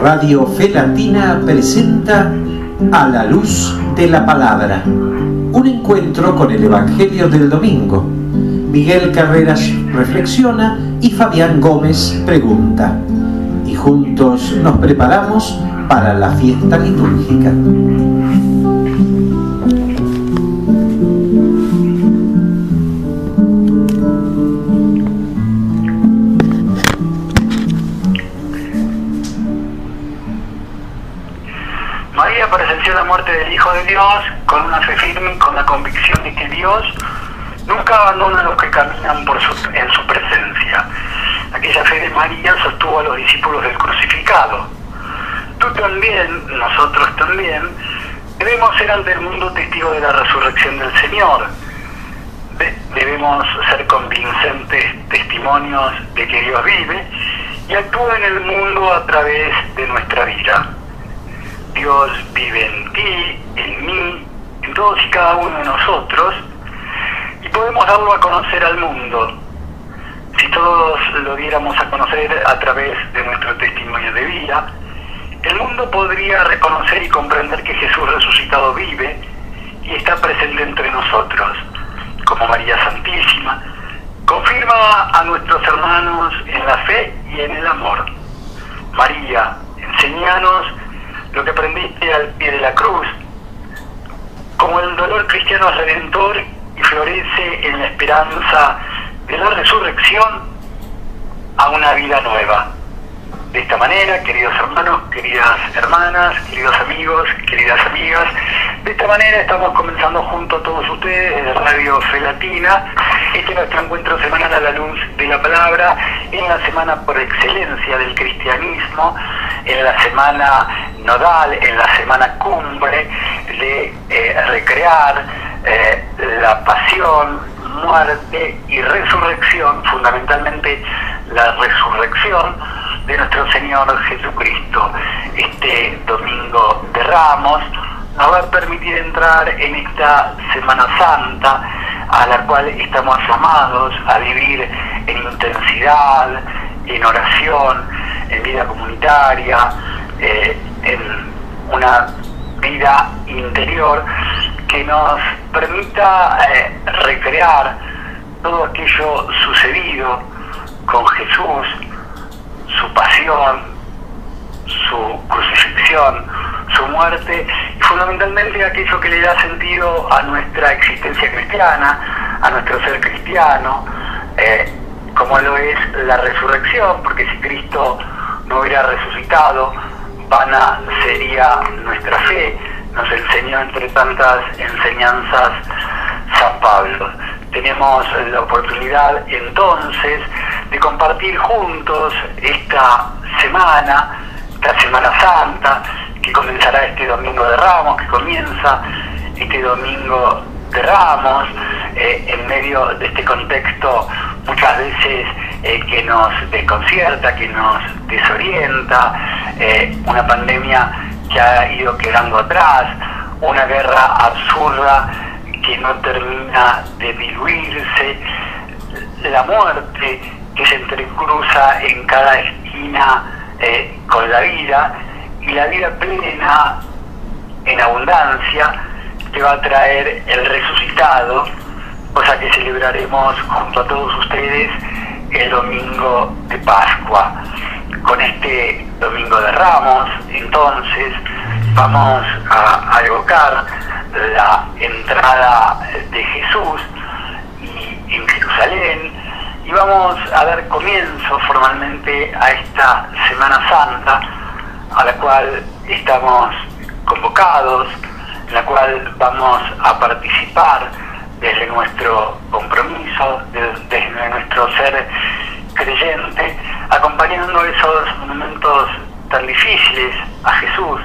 Radio Fe Latina presenta A la Luz de la Palabra, un encuentro con el Evangelio del domingo. Miguel Carreras reflexiona y Fabián Gómez pregunta. Y juntos nos preparamos para la fiesta litúrgica. María presenció la muerte del Hijo de Dios con una fe firme y con la convicción de que Dios nunca abandona a los que caminan en su presencia. Aquella fe de María sostuvo a los discípulos del crucificado. Tú también, nosotros también, debemos ser ante el mundo testigos de la resurrección del Señor. Debemos ser convincentes testimonios de que Dios vive y actúa en el mundo a través de nuestra vida. Dios vive en ti, en mí, en todos y cada uno de nosotros, y podemos darlo a conocer al mundo. Si todos lo diéramos a conocer a través de nuestro testimonio de vida, el mundo podría reconocer y comprender que Jesús resucitado vive y está presente entre nosotros, como María Santísima. Confirma a nuestros hermanos en la fe y en el amor. María, enséñanos lo que aprendiste al pie de la cruz, como el dolor cristiano es redentor y florece en la esperanza de la resurrección a una vida nueva. De esta manera, queridos hermanos, queridas hermanas, queridos amigos, queridas amigas, de esta manera estamos comenzando junto a todos ustedes desde Radio Fe Latina nuestro encuentro semanal a la luz de la palabra, en la semana por excelencia del cristianismo, en la semana nodal, en la semana cumbre de recrear la pasión, muerte y resurrección, fundamentalmente la resurrección de nuestro Señor Jesucristo. Este domingo de Ramos nos va a permitir entrar en esta Semana Santa, a la cual estamos llamados a vivir en intensidad, en oración, en vida comunitaria, en una vida interior que nos permita recrear todo aquello sucedido con Jesús, su pasión, su crucifixión, su muerte, y fundamentalmente aquello que le da sentido a nuestra existencia cristiana, a nuestro ser cristiano, como lo es la resurrección, porque si Cristo no hubiera resucitado, vana sería nuestra fe, nos enseñó entre tantas enseñanzas San Pablo. Tenemos la oportunidad entonces de compartir juntos esta Semana Santa, que comenzará este Domingo de Ramos, que comienza este Domingo de Ramos, en medio de este contexto muchas veces que nos desconcierta, que nos desorienta, una pandemia que ha ido quedando atrás, una guerra absurda que no termina de diluirse, la muerte que se entrecruza en cada esquina con la vida, y la vida plena en abundancia que va a traer el resucitado, cosa que celebraremos junto a todos ustedes el domingo de Pascua. Con este Domingo de Ramos, entonces, vamos a evocar la entrada de Jesús en Jerusalén, y vamos a dar comienzo formalmente a esta Semana Santa, a la cual estamos convocados, en la cual vamos a participar desde nuestro compromiso, desde nuestro ser creyente, acompañando esos momentos tan difíciles a Jesús,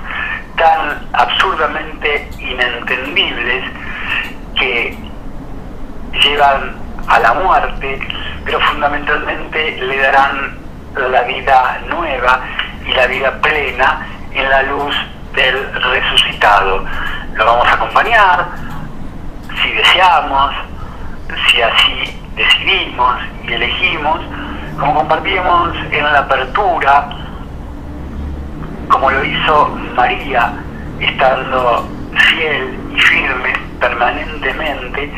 tan absurdamente inentendibles, que llevan a la muerte, pero fundamentalmente le darán la vida nueva y la vida plena en la luz del resucitado. Lo vamos a acompañar, si deseamos, si así decidimos y elegimos, como compartimos en la apertura, como lo hizo María, estando fiel y firme permanentemente,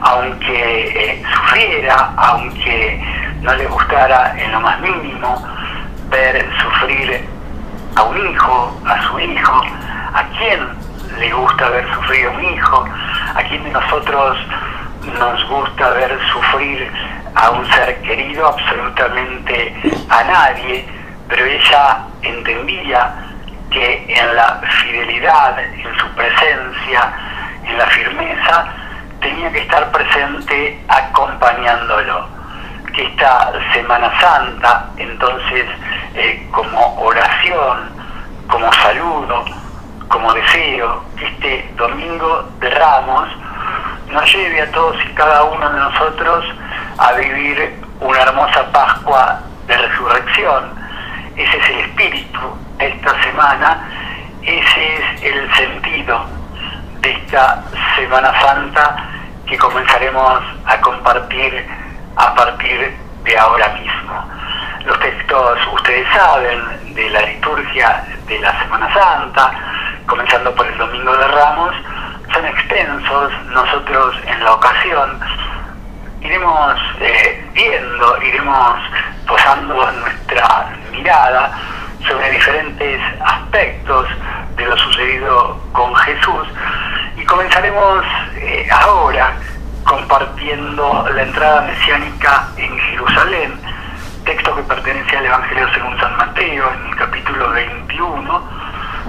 aunque sufriera, aunque no le gustara en lo más mínimo ver sufrir a un hijo, a su hijo. ¿A quién le gusta ver sufrir a un hijo? ¿A quién de nosotros nos gusta ver sufrir a un ser querido? Absolutamente a nadie. Pero ella entendía que en la fidelidad, en su presencia, en la firmeza, tenía que estar presente acompañándolo. Que esta Semana Santa, entonces, como oración, como saludo, como deseo, que este Domingo de Ramos nos lleve a todos y cada uno de nosotros a vivir una hermosa Pascua de Resurrección. Ese es el espíritu de esta semana, ese es el sentido de esta Semana Santa que comenzaremos a compartir a partir de ahora mismo. Los textos, ustedes saben, de la liturgia de la Semana Santa, comenzando por el Domingo de Ramos, son extensos. Nosotros en la ocasión iremos viendo, iremos posando nuestra mirada sobre diferentes aspectos de lo sucedido con Jesús, y comenzaremos ahora compartiendo la entrada mesiánica en Jerusalén, texto que pertenece al Evangelio según San Mateo, en el capítulo 21,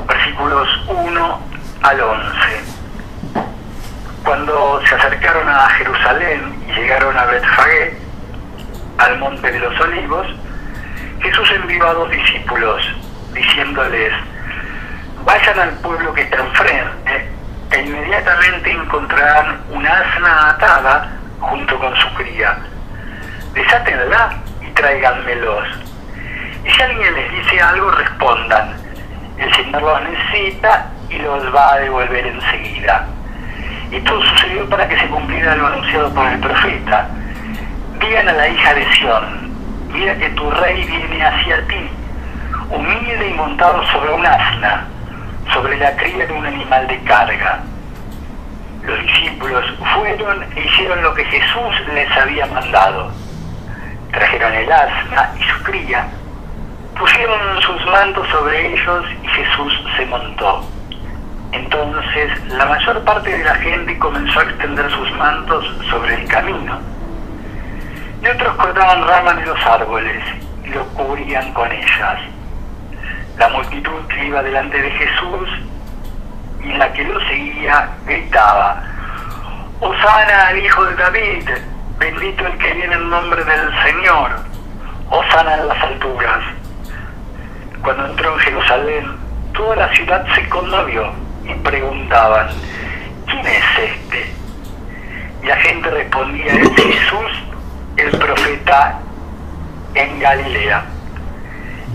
versículos 1 al 11. Cuando se acercaron a Jerusalén y llegaron a Betfagé, al monte de los Olivos, Jesús envió a 2 discípulos, diciéndoles: vayan al pueblo que está enfrente, e inmediatamente encontrarán una asna atada junto con su cría. Desátenla y tráiganmelos. Y si alguien les dice algo, respondan: el Señor los necesita y los va a devolver enseguida. Y todo sucedió para que se cumpliera lo anunciado por el profeta. Digan a la hija de Sión: mira que tu rey viene hacia ti, humilde y montado sobre un asna, sobre la cría de un animal de carga. Los discípulos fueron e hicieron lo que Jesús les había mandado. Trajeron el asna y su cría, pusieron sus mantos sobre ellos y Jesús se montó. Entonces la mayor parte de la gente comenzó a extender sus mantos sobre el camino, y otros cortaban ramas de los árboles y los cubrían con ellas. La multitud que iba delante de Jesús y la que lo seguía gritaba: Hosana al Hijo de David, bendito el que viene en nombre del Señor, Hosana en las alturas. Cuando entró en Jerusalén, toda la ciudad se conmovió y preguntaban: ¿quién es este? Y la gente respondía: es Jesús, el profeta en Galilea.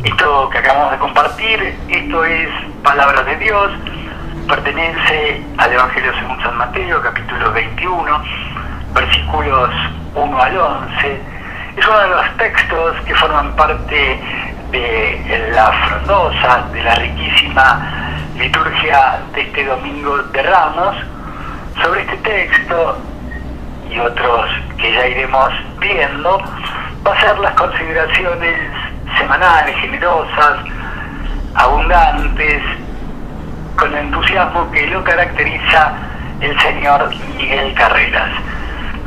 Esto que acabamos de compartir, esto es palabra de Dios, pertenece al Evangelio según San Mateo, capítulo 21, versículos 1 al 11. Es uno de los textos que forman parte de la frondosa, de la riquísima liturgia de este Domingo de Ramos. Sobre este texto y otros que ya iremos viendo, va a ser las consideraciones semanales, generosas, abundantes, con el entusiasmo que lo caracteriza el señor Miguel Carreras.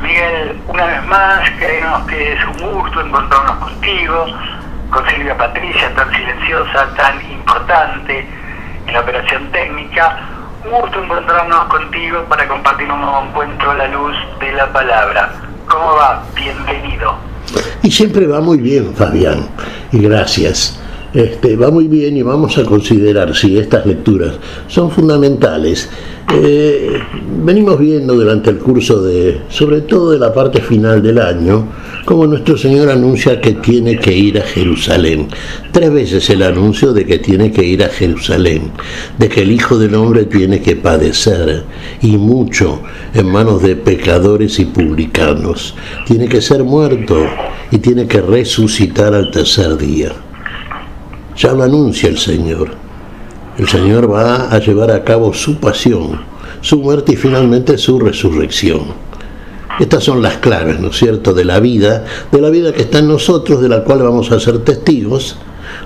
Miguel, una vez más, creemos que es un gusto encontrarnos contigo, con Silvia Patricia, tan silenciosa, tan importante en la operación técnica. Un gusto encontrarnos contigo para compartir un nuevo encuentro a la luz de la palabra. ¿Cómo va? Bienvenido. Y siempre va muy bien, Fabián, y gracias. Va muy bien, y vamos a considerar si estas lecturas son fundamentales. Venimos viendo durante el curso sobre todo de la parte final del año, como nuestro Señor anuncia que tiene que ir a Jerusalén. 3 veces el anuncio de que tiene que ir a Jerusalén, de que el Hijo del Hombre tiene que padecer, y mucho, en manos de pecadores y publicanos. Tiene que ser muerto y tiene que resucitar al tercer día. Ya lo anuncia el Señor. El Señor va a llevar a cabo su pasión, su muerte y finalmente su resurrección. Estas son las claves, ¿no es cierto?, de la vida que está en nosotros, de la cual vamos a ser testigos.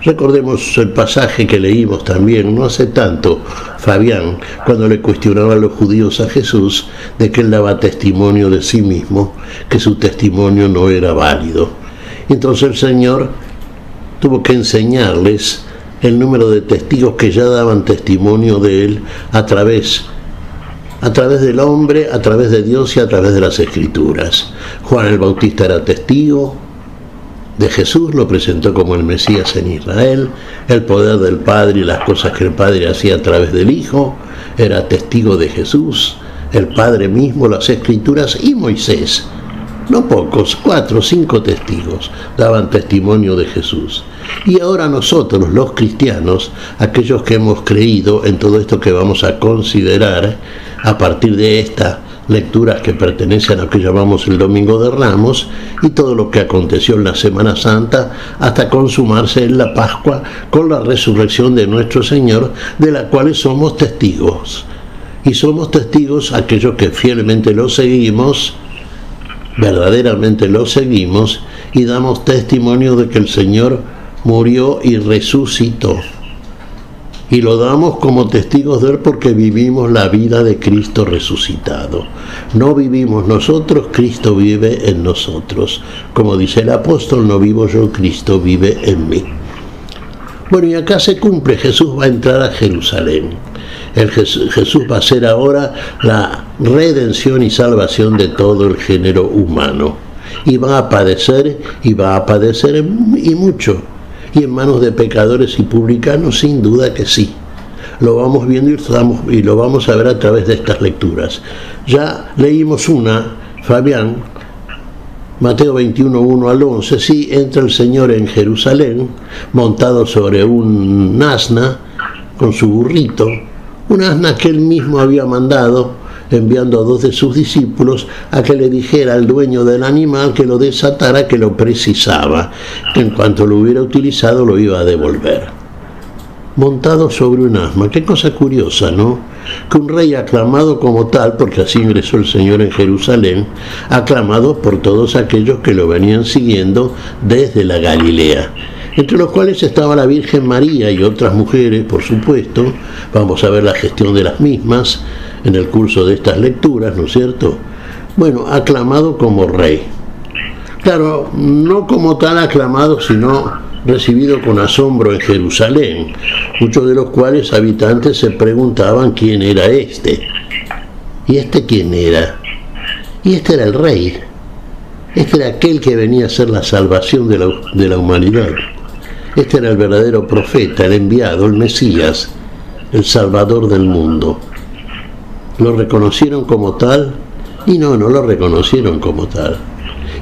Recordemos el pasaje que leímos también no hace tanto, Fabián, cuando le cuestionaba a los judíos a Jesús de que él daba testimonio de sí mismo, que su testimonio no era válido. Entonces el Señor tuvo que enseñarles el número de testigos que ya daban testimonio de él a través del hombre, a través de Dios y a través de las Escrituras. Juan el Bautista era testigo de Jesús, lo presentó como el Mesías en Israel, el poder del Padre y las cosas que el Padre hacía a través del Hijo, era testigo de Jesús, el Padre mismo, las Escrituras y Moisés. No pocos, 4 o 5 testigos daban testimonio de Jesús. Y ahora nosotros, los cristianos, aquellos que hemos creído en todo esto que vamos a considerar a partir de estas lecturas que pertenecen a lo que llamamos el Domingo de Ramos y todo lo que aconteció en la Semana Santa hasta consumarse en la Pascua con la resurrección de nuestro Señor, de la cual somos testigos. Y somos testigos aquellos que fielmente lo seguimos, verdaderamente lo seguimos y damos testimonio de que el Señor murió y resucitó. Y lo damos como testigos de Él porque vivimos la vida de Cristo resucitado. No vivimos nosotros, Cristo vive en nosotros. Como dice el apóstol, no vivo yo, Cristo vive en mí. Bueno, y acá se cumple, Jesús va a entrar a Jerusalén. Jesús va a ser ahora la redención y salvación de todo el género humano. Y va a padecer y mucho. Y en manos de pecadores y publicanos, sin duda que sí. Lo vamos viendo y lo vamos a ver a través de estas lecturas. Ya leímos una, Fabián, Mateo 21, 1 al 11, sí, entra el Señor en Jerusalén, montado sobre un asna, con su burrito, un asna que él mismo había mandado, enviando a 2 de sus discípulos a que le dijera al dueño del animal que lo desatara, que lo precisaba, que en cuanto lo hubiera utilizado lo iba a devolver. Montado sobre un asna, qué cosa curiosa, ¿no? Que un rey aclamado como tal, porque así ingresó el Señor en Jerusalén, aclamado por todos aquellos que lo venían siguiendo desde la Galilea, entre los cuales estaba la Virgen María y otras mujeres, por supuesto. Vamos a ver la gestión de las mismas en el curso de estas lecturas, ¿no es cierto? Bueno, aclamado como rey. Claro, no como tal aclamado, sino recibido con asombro en Jerusalén, muchos de los cuales habitantes se preguntaban quién era este. ¿Y este quién era? Y este era el rey. Este era aquel que venía a ser la salvación de la humanidad. Este era el verdadero profeta, el enviado, el Mesías, el Salvador del mundo. ¿Lo reconocieron como tal? Y no lo reconocieron como tal.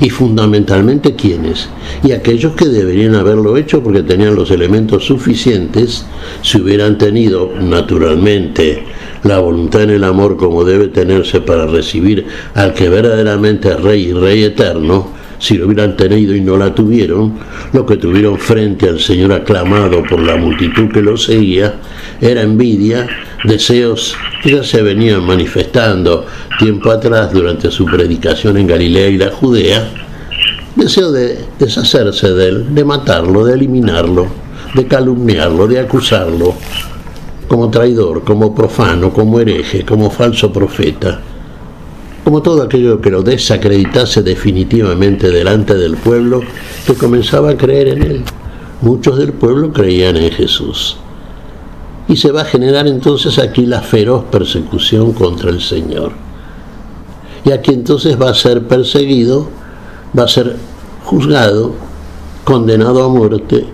Y fundamentalmente, ¿quiénes? Y aquellos que deberían haberlo hecho porque tenían los elementos suficientes, si hubieran tenido, naturalmente, la voluntad en el amor como debe tenerse para recibir al que verdaderamente es Rey y Rey eterno. Si lo hubieran tenido y no la tuvieron, lo que tuvieron frente al Señor aclamado por la multitud que lo seguía era envidia, deseos que ya se venían manifestando tiempo atrás durante su predicación en Galilea y la Judea, deseo de deshacerse de él, de matarlo, de eliminarlo, de calumniarlo, de acusarlo como traidor, como profano, como hereje, como falso profeta, como todo aquello que lo desacreditase definitivamente delante del pueblo que comenzaba a creer en él. Muchos del pueblo creían en Jesús. Y se va a generar entonces aquí la feroz persecución contra el Señor. Y aquí entonces va a ser perseguido, va a ser juzgado, condenado a muerte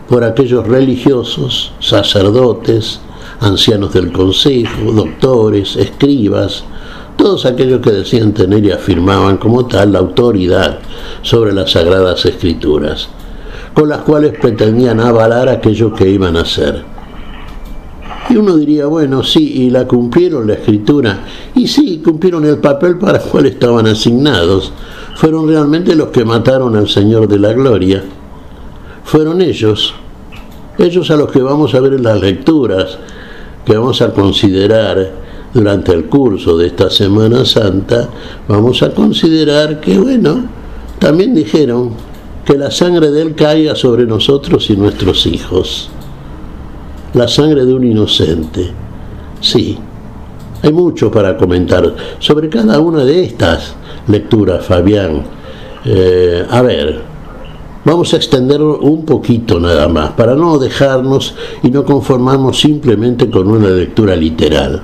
por aquellos religiosos, sacerdotes, ancianos del consejo, doctores, escribas, todos aquellos que decían tener y afirmaban como tal la autoridad sobre las Sagradas Escrituras, con las cuales pretendían avalar aquello que iban a hacer. Y uno diría, bueno, sí, ¿y la cumplieron la Escritura? Y sí, cumplieron el papel para el cual estaban asignados. Fueron realmente los que mataron al Señor de la Gloria. Fueron ellos a los que vamos a ver en las lecturas. que vamos a considerar durante el curso de esta Semana Santa, vamos a considerar que, bueno, también dijeron que la sangre de Él caiga sobre nosotros y nuestros hijos. La sangre de un inocente. Sí, hay mucho para comentar sobre cada una de estas lecturas, Fabián. A ver, vamos a extenderlo un poquito nada más, para no dejarnos y no conformarnos simplemente con una lectura literal,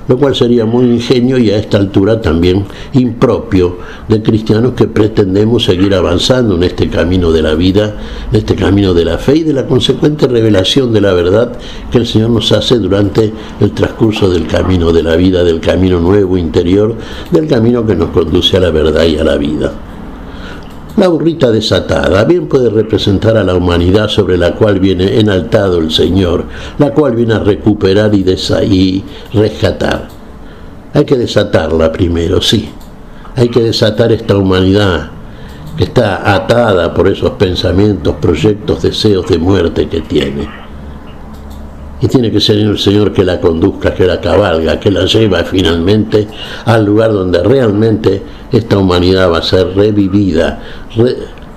lo cual sería muy ingenuo y a esta altura también impropio de cristianos que pretendemos seguir avanzando en este camino de la vida, en este camino de la fe y de la consecuente revelación de la verdad que el Señor nos hace durante el transcurso del camino de la vida, del camino nuevo interior, del camino que nos conduce a la verdad y a la vida. La burrita desatada bien puede representar a la humanidad sobre la cual viene enaltado el Señor, la cual viene a recuperar y rescatar. Hay que desatarla primero, sí. Hay que desatar esta humanidad que está atada por esos pensamientos, proyectos, deseos de muerte que tiene. Y tiene que ser el Señor que la conduzca, que la cabalga, que la lleva finalmente al lugar donde realmente esta humanidad va a ser revivida,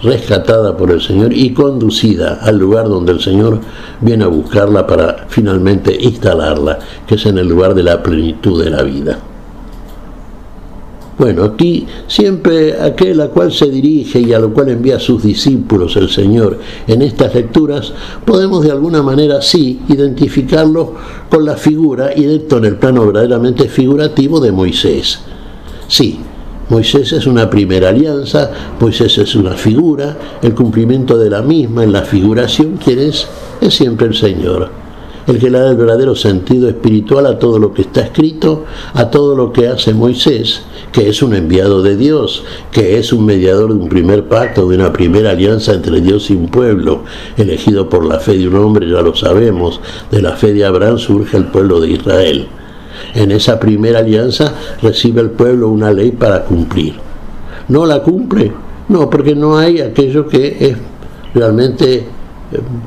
rescatada por el Señor y conducida al lugar donde el Señor viene a buscarla para finalmente instalarla, que es en el lugar de la plenitud de la vida. Bueno, aquí siempre aquel a cual se dirige y a lo cual envía a sus discípulos el Señor en estas lecturas, podemos de alguna manera sí identificarlo con la figura, y esto en el plano verdaderamente figurativo, de Moisés. Sí, Moisés es una primera alianza, Moisés es una figura, el cumplimiento de la misma en la figuración, ¿quién es? Es siempre el Señor, el que le da el verdadero sentido espiritual a todo lo que está escrito, a todo lo que hace Moisés, que es un enviado de Dios, que es un mediador de un primer pacto, de una primera alianza entre Dios y un pueblo, elegido por la fe de un hombre, ya lo sabemos, de la fe de Abraham surge el pueblo de Israel. En esa primera alianza recibe el pueblo una ley para cumplir. ¿No la cumple? No, porque no hay aquello que es realmente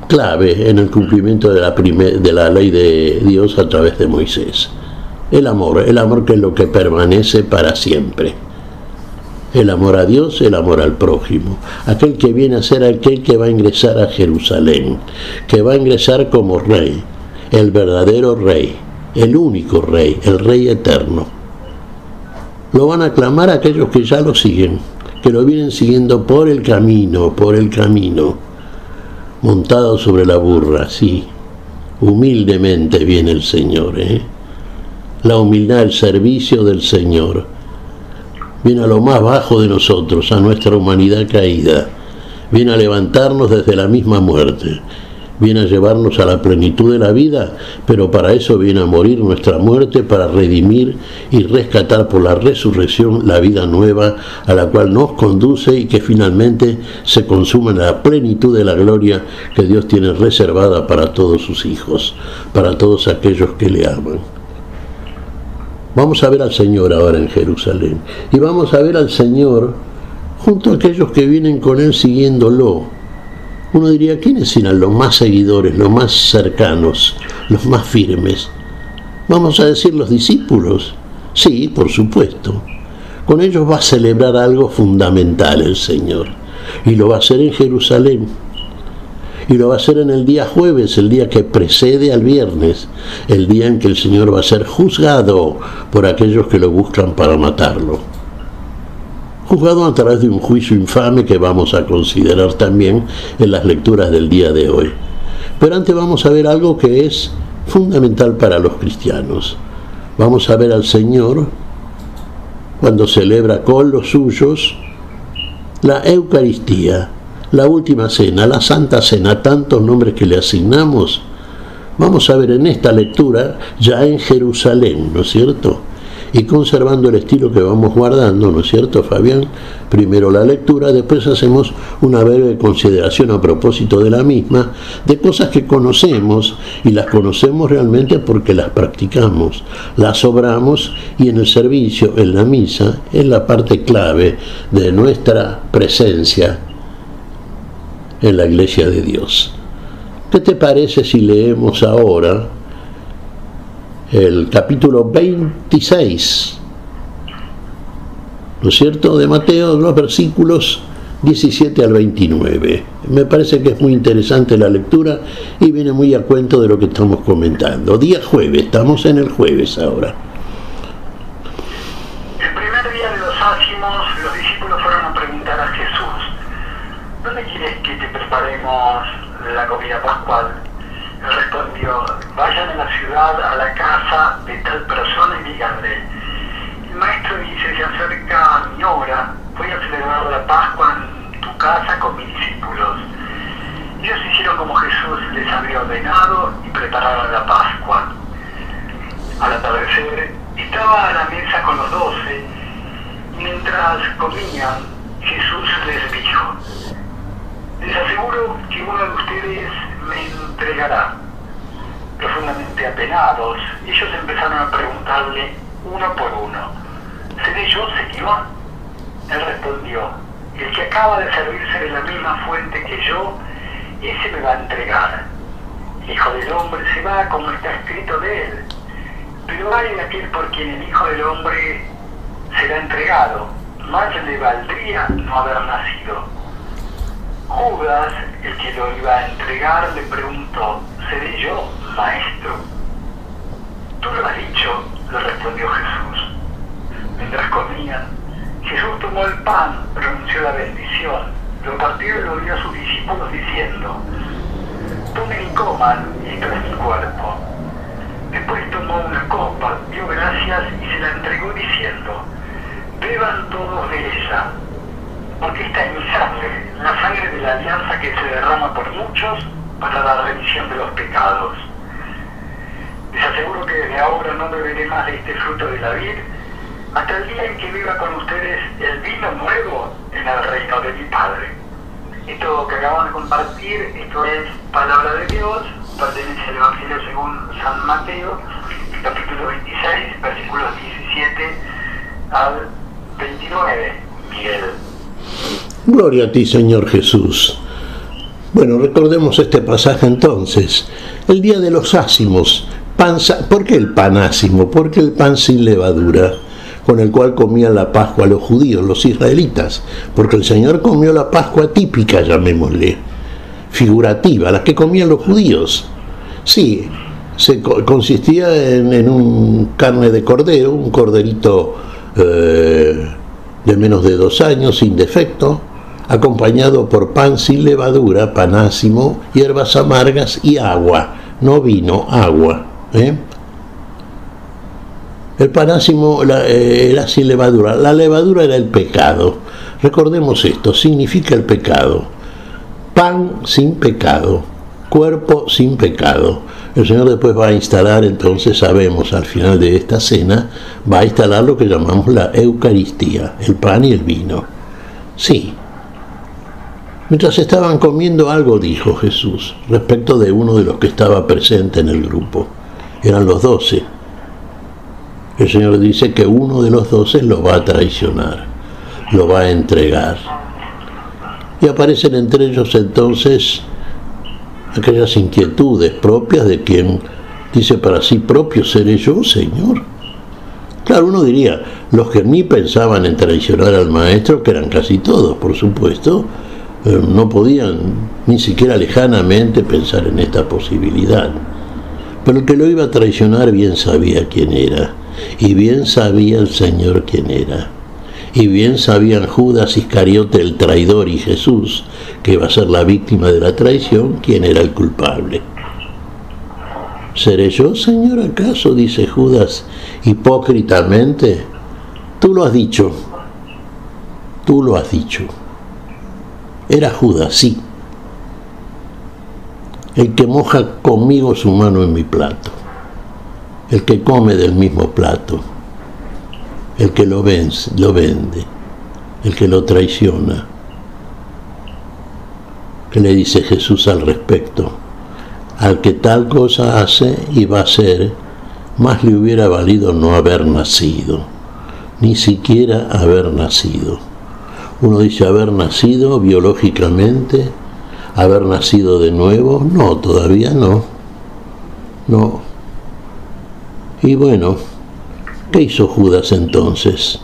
clave en el cumplimiento de la ley de Dios a través de Moisés. El amor que es lo que permanece para siempre. El amor a Dios, el amor al prójimo. Aquel que viene a ser aquel que va a ingresar a Jerusalén, que va a ingresar como rey, el verdadero rey, el único rey, el rey eterno. Lo van a aclamar aquellos que ya lo siguen, que lo vienen siguiendo por el camino, montado sobre la burra, sí, humildemente viene el Señor, la humildad, el servicio del Señor, viene a lo más bajo de nosotros, a nuestra humanidad caída, viene a levantarnos desde la misma muerte, viene a llevarnos a la plenitud de la vida, pero para eso viene a morir nuestra muerte, para redimir y rescatar por la resurrección la vida nueva a la cual nos conduce y que finalmente se consuma en la plenitud de la gloria que Dios tiene reservada para todos sus hijos, para todos aquellos que le aman. Vamos a ver al Señor ahora en Jerusalén, y vamos a ver al Señor junto a aquellos que vienen con Él siguiéndolo. Uno diría, ¿quiénes serán los más seguidores, los más cercanos, los más firmes? Vamos a decir los discípulos. Sí, por supuesto. Con ellos va a celebrar algo fundamental el Señor. Y lo va a hacer en Jerusalén. Y lo va a hacer en el día jueves, el día que precede al viernes, el día en que el Señor va a ser juzgado por aquellos que lo buscan para matarlo. Juzgado a través de un juicio infame que vamos a considerar también en las lecturas del día de hoy. Pero antes vamos a ver algo que es fundamental para los cristianos. Vamos a ver al Señor cuando celebra con los suyos la Eucaristía, la última cena, la Santa Cena, tantos nombres que le asignamos. Vamos a ver en esta lectura ya en Jerusalén, ¿no es cierto? Y conservando el estilo que vamos guardando, ¿no es cierto, Fabián? Primero la lectura, después hacemos una breve consideración a propósito de la misma, de cosas que conocemos, y las conocemos realmente porque las practicamos, las obramos, y en el servicio, en la misa, es la parte clave de nuestra presencia en la Iglesia de Dios. ¿Qué te parece si leemos ahora el capítulo 26, ¿no es cierto?, de Mateo, los versículos 17 al 29. Me parece que es muy interesante la lectura y viene muy a cuento de lo que estamos comentando. Día jueves, estamos en el jueves ahora. El primer día de los ácimos, los discípulos fueron a preguntar a Jesús: ¿dónde quieres que te preparemos la comida pascual? Él respondió: vayan a la ciudad, a la casa de tal persona y díganle: el maestro dice, se acerca mi hora, voy a celebrar la Pascua en tu casa con mis discípulos. Ellos hicieron como Jesús les había ordenado y prepararon la Pascua. Al atardecer, estaba a la mesa con los 12, y mientras comían, Jesús les dijo: les aseguro que uno de ustedes me entregará. Profundamente apenados, ellos empezaron a preguntarle uno por uno: ¿seré yo, Señor? Él respondió: el que acaba de servirse de la misma fuente que yo, ese me va a entregar. El Hijo del Hombre se va como está escrito de él, pero hay de aquel por quien el Hijo del Hombre será entregado. Más le valdría no haber nacido. Judas, el que lo iba a entregar, le preguntó: ¿seré yo, maestro? Tú lo has dicho, le respondió Jesús. Mientras comían, Jesús tomó el pan, pronunció la bendición, lo partió y lo dio a sus discípulos diciendo: tomen y coman, esto es mi cuerpo. Después tomó una copa, dio gracias y se la entregó diciendo: beban todos de ella, porque esta es mi sangre, la sangre de la alianza que se derrama por muchos para la remisión de los pecados. Les aseguro que desde ahora no beberé más de este fruto de la vid, hasta el día en que viva con ustedes el vino nuevo en el reino de mi Padre. Esto que acabamos de compartir, esto es palabra de Dios, pertenece al Evangelio según San Mateo, capítulo 26, versículos 17 al 29. Miguel. Gloria a ti, Señor Jesús. Bueno, recordemos este pasaje entonces. El día de los ácimos. ¿Por qué el pan ácimo? Porque el pan sin levadura, con el cual comían la Pascua los judíos, los israelitas. Porque el Señor comió la Pascua típica, llamémosle, figurativa, la que comían los judíos. Sí, consistía en un carne de cordero, un corderito de menos de 2 años, sin defecto, acompañado por pan sin levadura, pan ácimo, hierbas amargas y agua, no vino, agua. El pan ácimo era sin levadura. La levadura era el pecado. Recordemos esto, significa el pecado. Pan sin pecado, cuerpo sin pecado. El Señor después va a instalar, entonces sabemos, al final de esta cena, va a instalar lo que llamamos la Eucaristía, el pan y el vino. Sí. Mientras estaban comiendo, algo dijo Jesús respecto de uno de los que estaba presente en el grupo. Eran los 12. El Señor dice que uno de los 12 lo va a traicionar, lo va a entregar. Y aparecen entre ellos entonces aquellas inquietudes propias de quien dice para sí propio: ¿seré yo, Señor? Claro, uno diría, los que ni pensaban en traicionar al Maestro, que eran casi todos, por supuesto, no podían ni siquiera lejanamente pensar en esta posibilidad. Pero el que lo iba a traicionar bien sabía quién era, y bien sabía el Señor quién era, y bien sabían Judas Iscariote, el traidor, y Jesús, que iba a ser la víctima de la traición, quién era el culpable. ¿Seré yo, Señor, acaso?, dice Judas hipócritamente. Tú lo has dicho, tú lo has dicho. Era Judas, sí, el que moja conmigo su mano en mi plato, el que come del mismo plato, el que lo vende, el que lo traiciona. ¿Qué le dice Jesús al respecto? Al que tal cosa hace y va a hacer, más le hubiera valido no haber nacido, ni siquiera haber nacido. Uno dice haber nacido biológicamente, haber nacido de nuevo. No, todavía no. No. Y bueno, ¿qué hizo Judas entonces?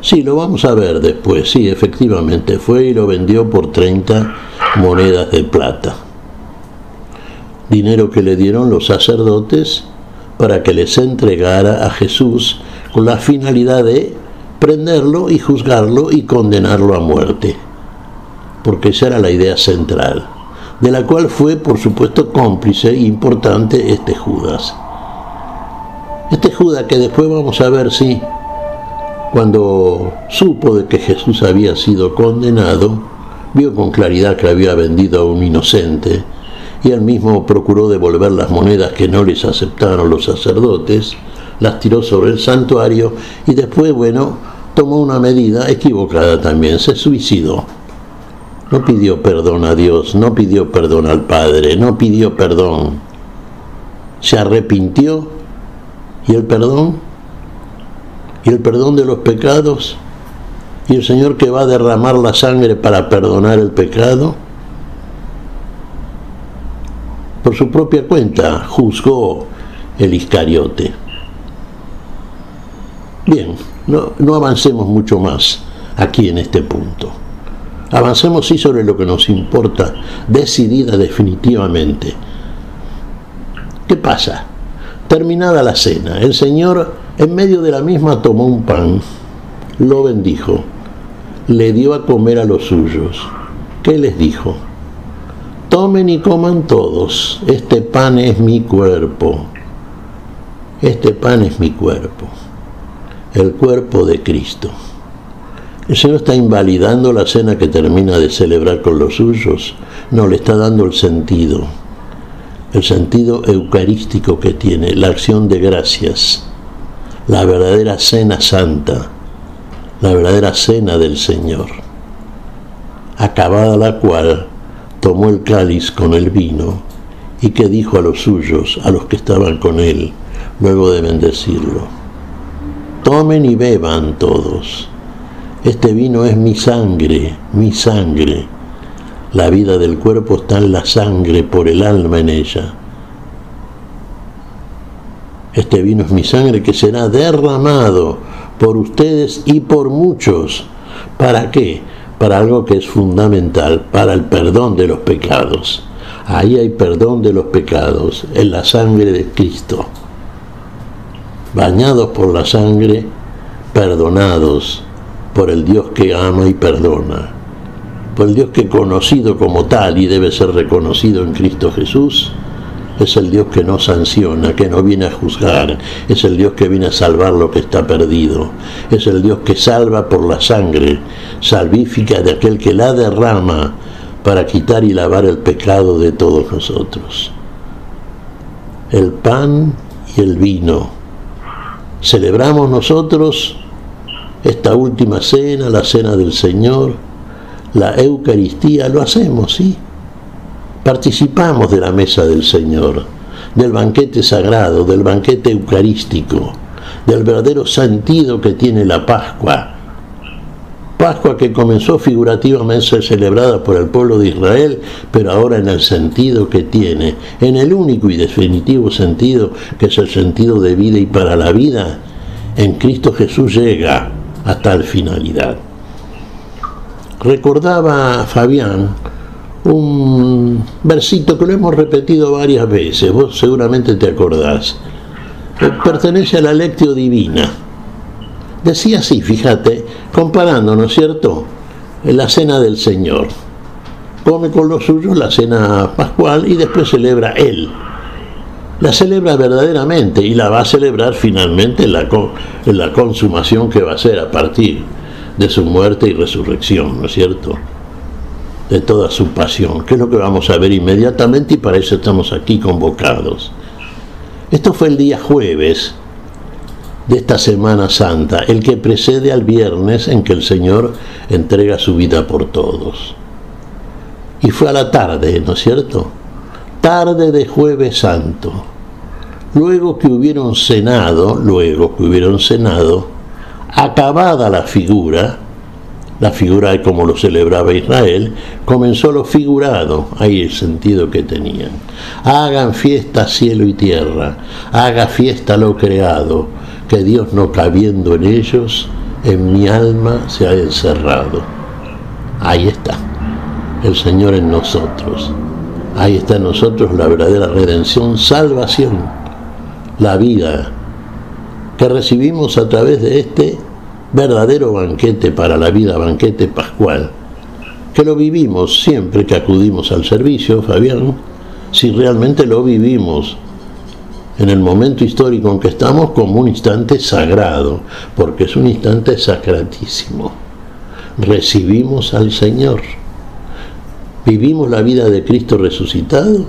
Sí, lo vamos a ver después. Sí, efectivamente, fue y lo vendió por 30 monedas de plata. Dinero que le dieron los sacerdotes para que les entregara a Jesús con la finalidad de prenderlo y juzgarlo y condenarlo a muerte. Porque esa era la idea central, de la cual fue, por supuesto, cómplice e importante este Judas. Este Judas que después vamos a ver si, cuando supo de que Jesús había sido condenado, vio con claridad que había vendido a un inocente, y él mismo procuró devolver las monedas que no les aceptaron los sacerdotes, las tiró sobre el santuario y después, bueno, tomó una medida equivocada también, se suicidó. No pidió perdón a Dios, no pidió perdón al Padre, no pidió perdón. Se arrepintió. ¿Y el perdón? ¿Y el perdón de los pecados? ¿Y el Señor que va a derramar la sangre para perdonar el pecado? Por su propia cuenta juzgó el Iscariote. Bien, no avancemos mucho más aquí en este punto. Avancemos sí sobre lo que nos importa, decidida definitivamente. ¿Qué pasa? Terminada la cena, el Señor en medio de la misma tomó un pan, lo bendijo, le dio a comer a los suyos. ¿Qué les dijo? Tomen y coman todos, este pan es mi cuerpo. Este pan es mi cuerpo, el cuerpo de Cristo. El Señor está invalidando la cena que termina de celebrar con los suyos. No, le está dando el sentido eucarístico que tiene, la acción de gracias, la verdadera cena santa, la verdadera cena del Señor. Acabada la cual, tomó el cáliz con el vino y que dijo a los suyos, a los que estaban con él, luego de bendecirlo: tomen y beban todos. Este vino es mi sangre, mi sangre. La vida del cuerpo está en la sangre, por el alma en ella. Este vino es mi sangre que será derramado por ustedes y por muchos. ¿Para qué? Para algo que es fundamental, para el perdón de los pecados. Ahí hay perdón de los pecados, en la sangre de Cristo. Bañados por la sangre, perdonados por el Dios que ama y perdona, por el Dios que, conocido como tal y debe ser reconocido en Cristo Jesús, es el Dios que no sanciona, que no viene a juzgar, es el Dios que viene a salvar lo que está perdido, es el Dios que salva por la sangre salvífica de aquel que la derrama para quitar y lavar el pecado de todos nosotros. El pan y el vino. Celebramos nosotros esta última cena, la cena del Señor, la Eucaristía, lo hacemos, ¿sí? Participamos de la mesa del Señor, del banquete sagrado, del banquete eucarístico, del verdadero sentido que tiene la Pascua. Pascua que comenzó figurativamente a ser celebrada por el pueblo de Israel, pero ahora en el sentido que tiene, en el único y definitivo sentido que es el sentido de vida y para la vida, en Cristo Jesús llega a tal finalidad. Recordaba Fabián un versito que lo hemos repetido varias veces, vos seguramente te acordás, pertenece a la Lectio Divina. Decía así, fíjate, comparando, ¿no es cierto?, la cena del Señor. Come con los suyos la cena pascual y después celebra Él. La celebra verdaderamente y la va a celebrar finalmente en la consumación que va a ser a partir de su muerte y resurrección, ¿no es cierto?, de toda su pasión, que es lo que vamos a ver inmediatamente y para eso estamos aquí convocados. Esto fue el día jueves de esta Semana Santa, el que precede al viernes en que el Señor entrega su vida por todos. Y fue a la tarde, ¿no es cierto?, tarde de Jueves Santo. Luego que hubieron cenado, acabada la figura, la figura de cómo lo celebraba Israel, comenzó lo figurado, ahí el sentido que tenían. Hagan fiesta cielo y tierra, haga fiesta lo creado, que Dios no cabiendo en ellos, en mi alma se ha encerrado. Ahí está, el Señor en nosotros. Ahí está en nosotros la verdadera redención, salvación, la vida que recibimos a través de este verdadero banquete para la vida, banquete pascual, que lo vivimos siempre que acudimos al servicio, Fabián, si realmente lo vivimos en el momento histórico en que estamos como un instante sagrado, porque es un instante sacratísimo. Recibimos al Señor. ¿Vivimos la vida de Cristo resucitado?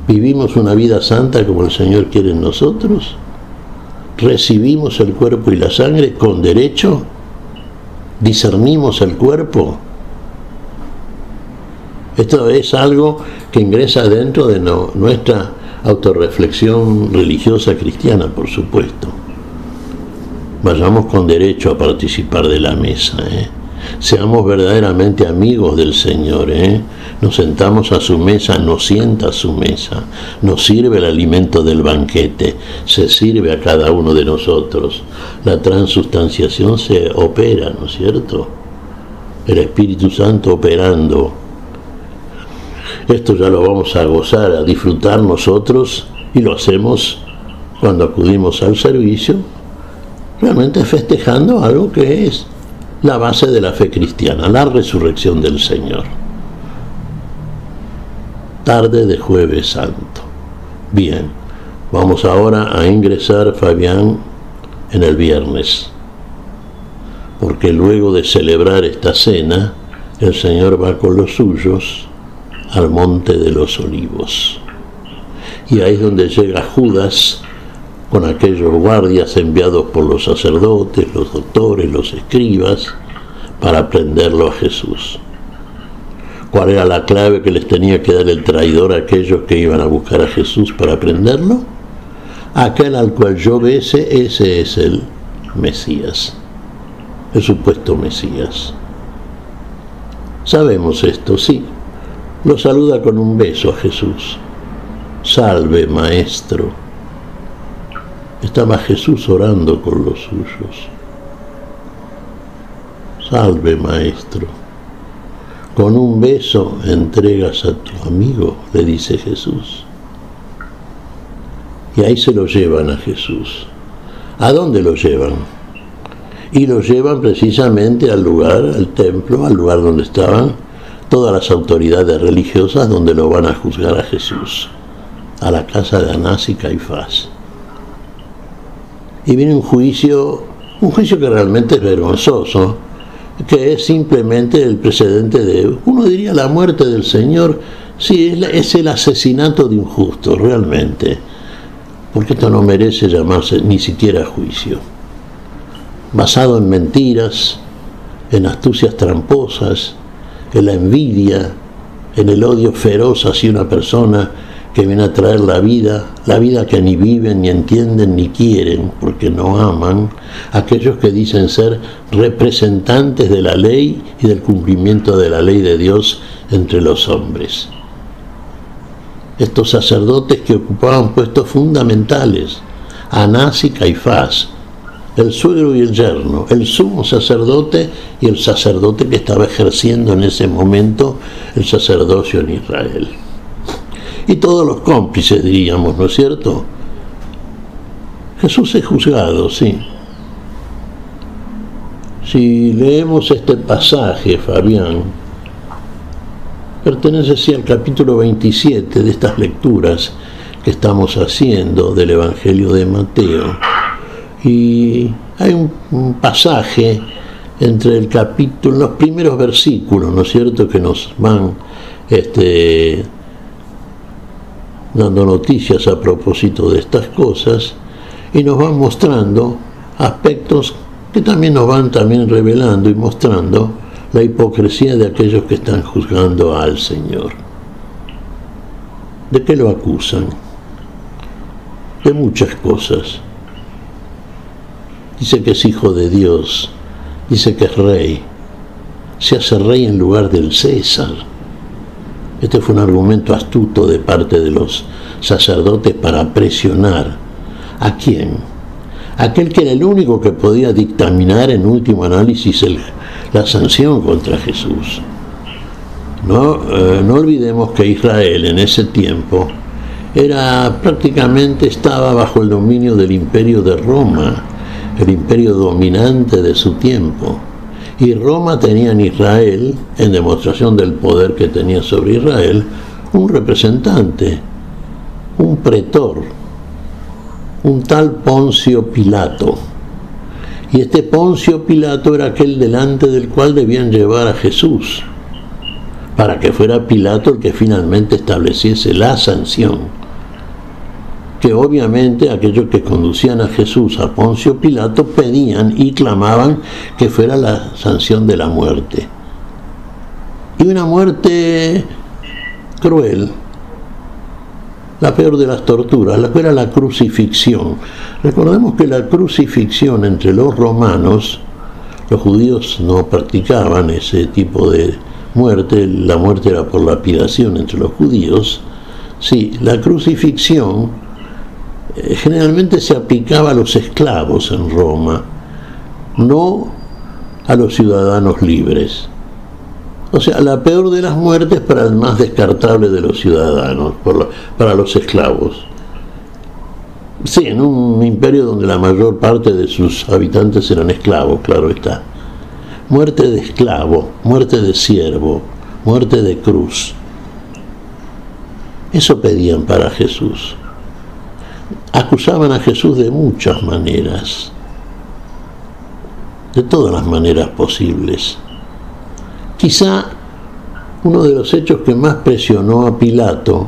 ¿Vivimos una vida santa como el Señor quiere en nosotros? ¿Recibimos el cuerpo y la sangre con derecho? ¿Discernimos el cuerpo? Esto es algo que ingresa dentro de nuestra autorreflexión religiosa cristiana, por supuesto. Vayamos con derecho a participar de la mesa, Seamos verdaderamente amigos del Señor, Nos sentamos a su mesa, nos sienta a su mesa, nos sirve el alimento del banquete, se sirve a cada uno de nosotros. La transustanciación se opera, ¿no es cierto? El Espíritu Santo operando. Esto ya lo vamos a gozar, a disfrutar nosotros, y lo hacemos cuando acudimos al servicio, realmente festejando algo que es la base de la fe cristiana, la resurrección del Señor. Tarde de Jueves Santo. Bien, vamos ahora a ingresar, Fabián, en el viernes, porque luego de celebrar esta cena, el Señor va con los suyos al Monte de los Olivos. Y ahí es donde llega Judas con aquellos guardias enviados por los sacerdotes, los doctores, los escribas, para prenderlo a Jesús. ¿Cuál era la clave que les tenía que dar el traidor a aquellos que iban a buscar a Jesús para prenderlo? Aquel al cual yo bese, ese es el Mesías, el supuesto Mesías. Sabemos esto, sí. Lo saluda con un beso a Jesús. Salve, Maestro. Estaba Jesús orando con los suyos. Salve, Maestro. Con un beso entregas a tu amigo, le dice Jesús. Y ahí se lo llevan a Jesús. ¿A dónde lo llevan? Y lo llevan precisamente al lugar, al templo, al lugar donde estaban todas las autoridades religiosas, donde lo van a juzgar a Jesús, a la casa de Anás y Caifás. Y viene un juicio que realmente es vergonzoso, que es simplemente el precedente de, uno diría, la muerte del Señor. Sí, es el asesinato de un justo, realmente, porque esto no merece llamarse ni siquiera juicio. Basado en mentiras, en astucias tramposas, en la envidia, en el odio feroz hacia una persona que viene a traer la vida que ni viven, ni entienden, ni quieren, porque no aman, aquellos que dicen ser representantes de la ley y del cumplimiento de la ley de Dios entre los hombres. Estos sacerdotes que ocupaban puestos fundamentales, Anás y Caifás, el suegro y el yerno, el sumo sacerdote y el sacerdote que estaba ejerciendo en ese momento el sacerdocio en Israel. Y todos los cómplices, diríamos, ¿no es cierto? Jesús es juzgado, sí. Si leemos este pasaje, Fabián, pertenece sí al capítulo 27 de estas lecturas que estamos haciendo del Evangelio de Mateo. Y hay un pasaje entre el capítulo, los primeros versículos, ¿no es cierto?, que nos van dando noticias a propósito de estas cosas y nos van mostrando aspectos que también nos van revelando y mostrando la hipocresía de aquellos que están juzgando al Señor. ¿De qué lo acusan? De muchas cosas. Dice que es hijo de Dios, dice que es rey, se hace rey en lugar del César. Este fue un argumento astuto de parte de los sacerdotes para presionar. ¿A quién? Aquel que era el único que podía dictaminar en último análisis la sanción contra Jesús. No olvidemos que Israel en ese tiempo prácticamente estaba bajo el dominio del imperio de Roma, el imperio dominante de su tiempo. Y Roma tenía en Israel, en demostración del poder que tenía sobre Israel, un representante, un pretor, un tal Poncio Pilato. Y este Poncio Pilato era aquel delante del cual debían llevar a Jesús, para que fuera Pilato el que finalmente estableciese la sanción. Que obviamente aquellos que conducían a Jesús a Poncio Pilato pedían y clamaban que fuera la sanción de la muerte. Y una muerte cruel, la peor de las torturas, la que era la crucifixión. Recordemos que la crucifixión entre los romanos, los judíos no practicaban ese tipo de muerte, la muerte era por lapidación entre los judíos. Sí, la crucifixión generalmente se aplicaba a los esclavos en Roma, no a los ciudadanos libres. O sea, la peor de las muertes para el más descartable de los ciudadanos, para los esclavos. Sí, en un imperio donde la mayor parte de sus habitantes eran esclavos, claro está. Muerte de esclavo, muerte de siervo, muerte de cruz. Eso pedían para Jesús. Acusaban a Jesús de muchas maneras, de todas las maneras posibles. Quizá uno de los hechos que más presionó a Pilato,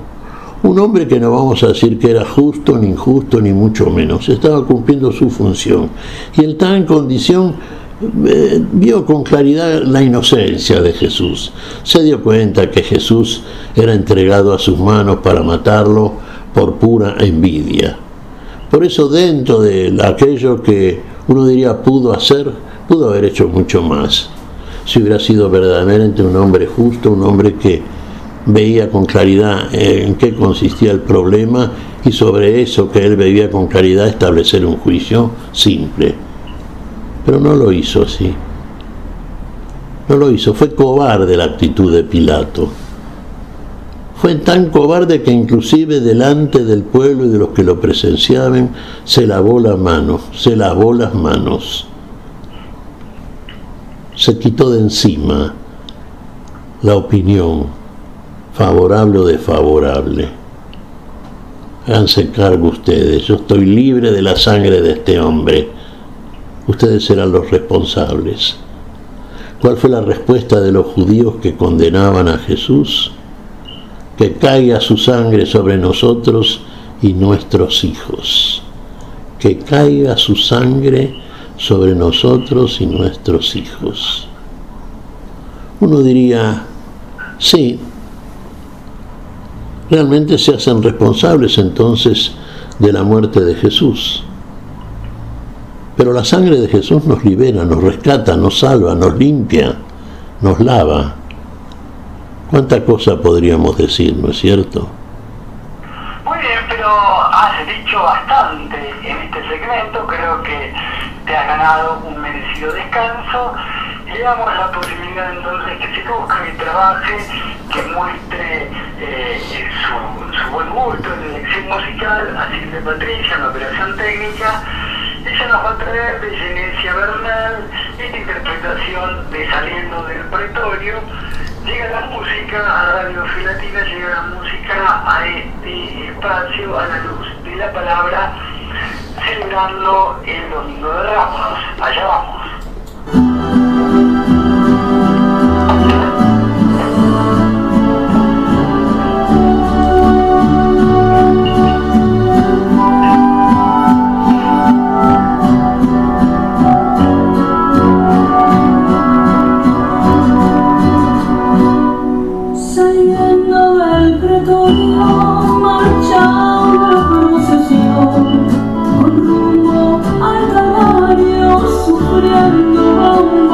un hombre que no vamos a decir que era justo, ni injusto, ni mucho menos, estaba cumpliendo su función, y él estaba en condición, vio con claridad la inocencia de Jesús, se dio cuenta que Jesús era entregado a sus manos para matarlo por pura envidia. Por eso, dentro de aquello que uno diría pudo haber hecho mucho más. Si hubiera sido verdaderamente un hombre justo, un hombre que veía con claridad en qué consistía el problema y sobre eso que él veía con claridad establecer un juicio simple. Pero no lo hizo así. No lo hizo. Fue cobarde la actitud de Pilato. Fue tan cobarde que inclusive delante del pueblo y de los que lo presenciaban se lavó las manos, se quitó de encima la opinión, favorable o desfavorable. Háganse cargo ustedes, yo estoy libre de la sangre de este hombre, ustedes serán los responsables. ¿Cuál fue la respuesta de los judíos que condenaban a Jesús? Que caiga su sangre sobre nosotros y nuestros hijos. Que caiga su sangre sobre nosotros y nuestros hijos. Uno diría, sí, realmente se hacen responsables entonces de la muerte de Jesús. Pero la sangre de Jesús nos libera, nos rescata, nos salva, nos limpia, nos lava. ¿Cuánta cosa podríamos decir, no es cierto? Muy bien, pero has dicho bastante en este segmento, creo que te has ganado un merecido descanso. Le damos la posibilidad entonces que se busque, que trabaje, que muestre su buen gusto en la elección musical, así de Patricia, en la operación técnica. Ella nos va a traer de Genesia Bernal esta interpretación de Saliendo del Pretorio. Llega la música a Radio Filatina, llega la música a este espacio, a la luz de la palabra, celebrando el Domingo de Ramos. Allá vamos. Con rumbo al Calvario, sufriendo a un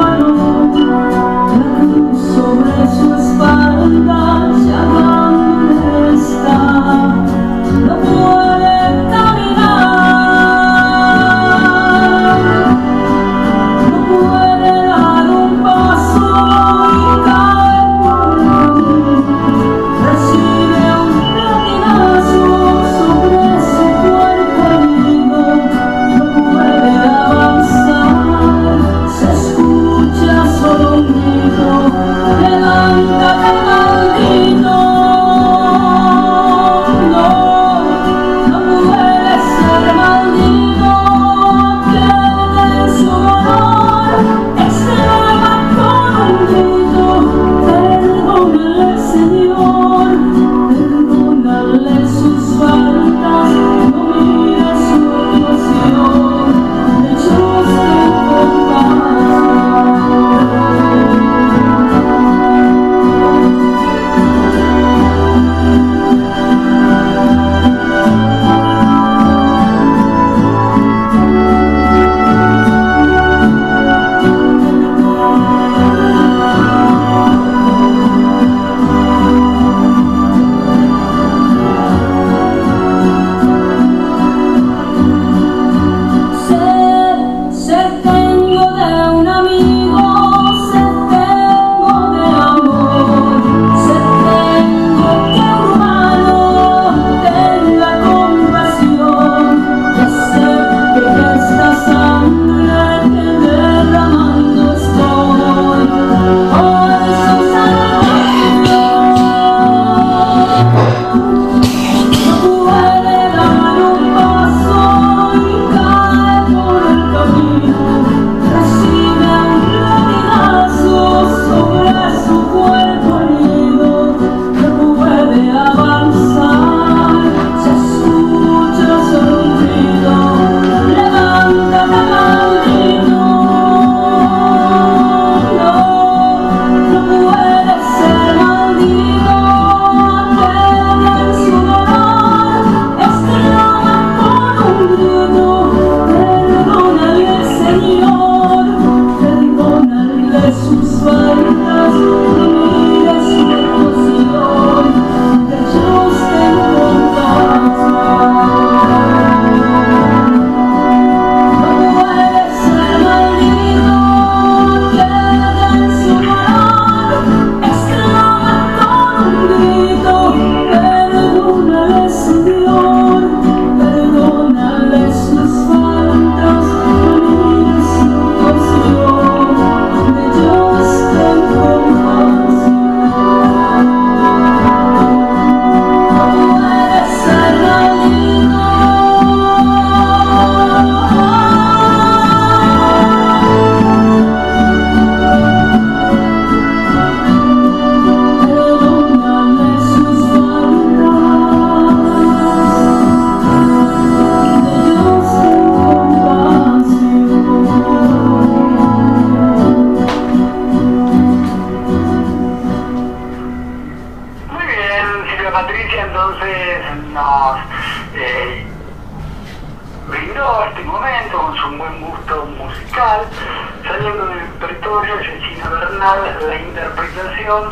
la interpretación